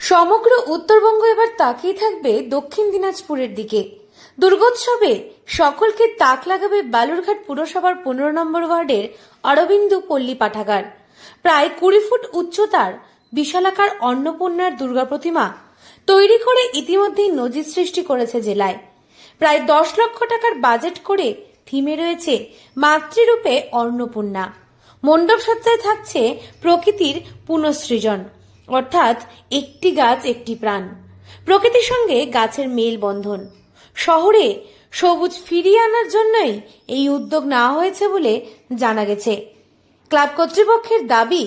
সমগ্র উত্তরবঙ্গ এবার তাকিয়ে থাকবে দক্ষিণ দিনাজপুরের দিকে। দুর্গোৎসবে সকলকে তাক লাগাবে বালুরঘাট পুরসভার 15 নম্বর ওয়ার্ডের অরবিন্দু পল্লী পাঠাগার। প্রায় 20 ফুট উচ্চতার বিশালাকার অন্নপূর্ণার দুর্গা প্রতিমা তৈরি করে ইতিমধ্যেই নজির সৃষ্টি করেছে জেলায়। প্রায় 10 লক্ষ টাকার বাজেট করে থিমে রয়েছে মাতৃরূপে অন্নপূর্ণা। মণ্ডপ সজ্জায় থাকছে প্রকৃতির পুনঃসৃজন, অর্থাৎ একটি গাছ একটি প্রাণ। প্রকৃতির সঙ্গে গাছের মেলবন্ধন। শহরে সবুজ ফিরিয়ে আনার জন্যই এই উদ্যোগ নেওয়া হয়েছে বলে জানা গেছে। ক্লাব কর্তৃপক্ষের দাবি,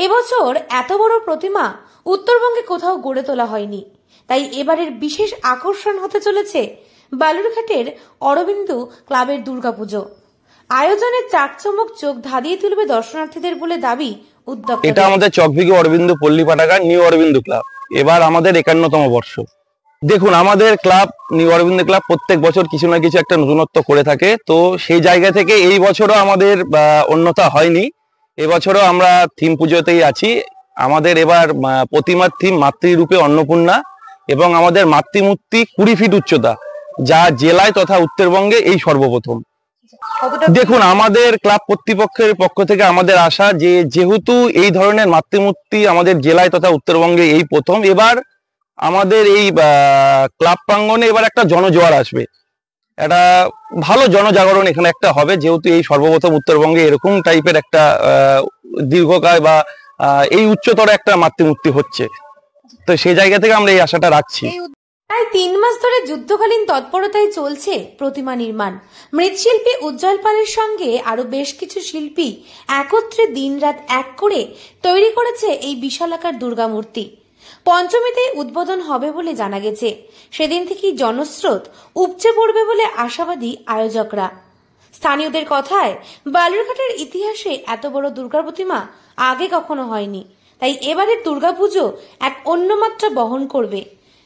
এবছর এত বড় প্রতিমা উত্তরবঙ্গে কোথাও গড়ে তোলা হয়নি, তাই এবারের বিশেষ আকর্ষণ হতে চলেছে বালুরঘাটের অরবিন্দু ক্লাবের দুর্গাপুজো। আয়োজনের চাকচমক চোখ ধাঁধিয়ে তুলবে দর্শনার্থীদের বলে দাবি উদ্যোক্তা। এটা আমাদের চকভিগি অরবিন্দু পল্লী পাঠাগার নিউ অরবিন্দু ক্লাব, এবার আমাদের 51তম বর্ষ। দেখুন, আমাদের ক্লাব নিউ অরবিন্দু ক্লাব প্রত্যেক বছর কিছু না কিছু একটা নতুনত্ব করে থাকে, তো সেই জায়গা থেকে এই বছরও আমাদের অন্যতা হয়নি। এবছরও আমরা থিম পুজোতেই আছি। আমাদের এবার প্রতিমার থিম মাতৃরূপে অন্নপূর্ণা এবং আমাদের মাতৃমূর্তি 20 ফিট উচ্চতা, যা জেলায় তথা উত্তরবঙ্গে এই সর্বপ্রথম। দেখুন, আমাদের ক্লাব কর্তৃপক্ষের পক্ষ থেকে আমাদের আশা যে যেহেতু এই ধরনের মাতৃমূর্তি আমাদের জেলায় তথা উত্তরবঙ্গে এই প্রথম, এবার আমাদের এই ক্লাব প্রাঙ্গণে এবার একটা জনজোয়ার আসবে, একটা ভালো জনজাগরণ এখানে একটা হবে, যেহেতু এই সর্বপ্রথম উত্তরবঙ্গে এরকম টাইপের একটা দীর্ঘকায় বা এই উচ্চতর একটা মাতৃমূর্তি হচ্ছে, তো সেই জায়গা থেকে আমরা এই আশাটা রাখছি। প্রায় 3 মাস ধরে যুদ্ধকালীন তৎপরতায় চলছে প্রতিমা নির্মাণ। মৃৎশিল্পী উজ্জ্বল পালের সঙ্গে আরো বেশ কিছু শিল্পী একত্রে দিনরাত এক করে তৈরি করেছে এই বিশালাকার দুর্গা মূর্তি। পঞ্চমীতে উদ্বোধন হবে বলে জানা গেছে। সেদিন থেকেই জনস্রোত উপচে পড়বে বলে আশাবাদী আয়োজকরা। স্থানীয়দের কথায়, বালুরঘাটের ইতিহাসে এত বড় দুর্গা প্রতিমা আগে কখনো হয়নি, তাই এবারের দুর্গাপুজো এক অন্য মাত্রা বহন করবে।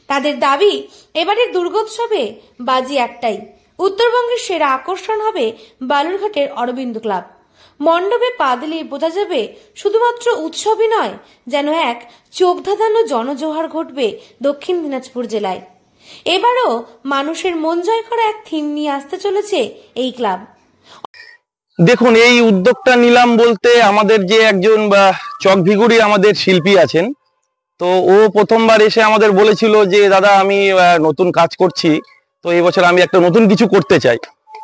তাদের দাবি, এবারের দুর্গোৎসবে বাজি একটাই, উত্তরবঙ্গের সেরা আকর্ষণ হবে বালুরঘাটের অরবিন্দু ক্লাব। মণ্ডপে পা দিলেই বোঝা যাবে শুধুমাত্র উৎসবই নয়, যেন এক চোখ ধাঁধানো জনজোহার ঘটবে দক্ষিণ দিনাজপুর জেলায়। এবারও মানুষের মন জয় করা এক থিম নিয়ে আসতে চলেছে এই ক্লাব। দেখুন, এই উদ্যোগটা নিলাম বলতে, আমাদের যে একজন চকভিগুড়ি আমাদের শিল্পী আছেন, তো ও প্রথমবার এসে আমাদের বলেছিল যে দাদা আমি নতুন কাজ করছি, তো এই বছর আমি একটা নতুন কিছু করতে চাই।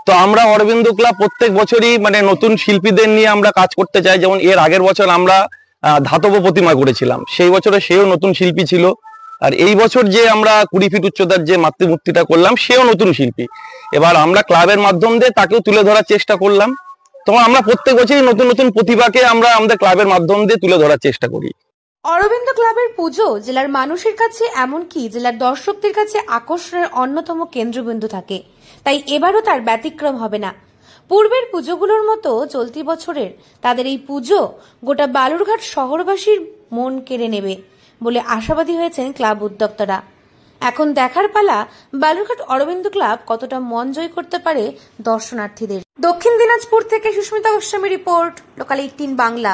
তো আমরা অরবিন্দু ক্লাব প্রত্যেক বছরই নতুন শিল্পীদের নিয়ে আমরা কাজ করতে চাই। যেমন এর আগের বছর আমরা ধাতব প্রতিমা করেছিলাম, সেই বছরে সেও নতুন শিল্পী ছিল। আর এই বছর যে আমরা 20 ফিট উচ্চতার যে মাতৃমূর্তিটা করলাম, সেও নতুন শিল্পী। এবার আমরা ক্লাবের মাধ্যম দিয়ে তাকেও তুলে ধরার চেষ্টা করলাম। তো আমরা প্রত্যেক বছরই নতুন নতুন প্রতিভাকে আমরা আমাদের ক্লাবের মাধ্যম দিয়ে তুলে ধরার চেষ্টা করি। অরবিন্দ ক্লাবের পুজো জেলার মানুষের কাছে, এমনকি জেলার দর্শকদের কাছে আকর্ষণের অন্যতম কেন্দ্রবিন্দু থাকে, তাই এবারও তার ব্যতিক্রম হবে না। পূর্বের পুজোগুলোর মতো চলতি বছরের তাদের এই পুজো গোটা বালুরঘাট শহরবাসীর মন কেড়ে নেবে বলে আশাবাদী হয়েছেন ক্লাব উদ্যোক্তারা। এখন দেখার পালা বালুরঘাট অরবিন্দ ক্লাব কতটা মন জয় করতে পারে দর্শনার্থীদের। দক্ষিণ দিনাজপুর থেকে সুস্মিতা গোস্বামী রিপোর্ট, লোকাল 18 বাংলা।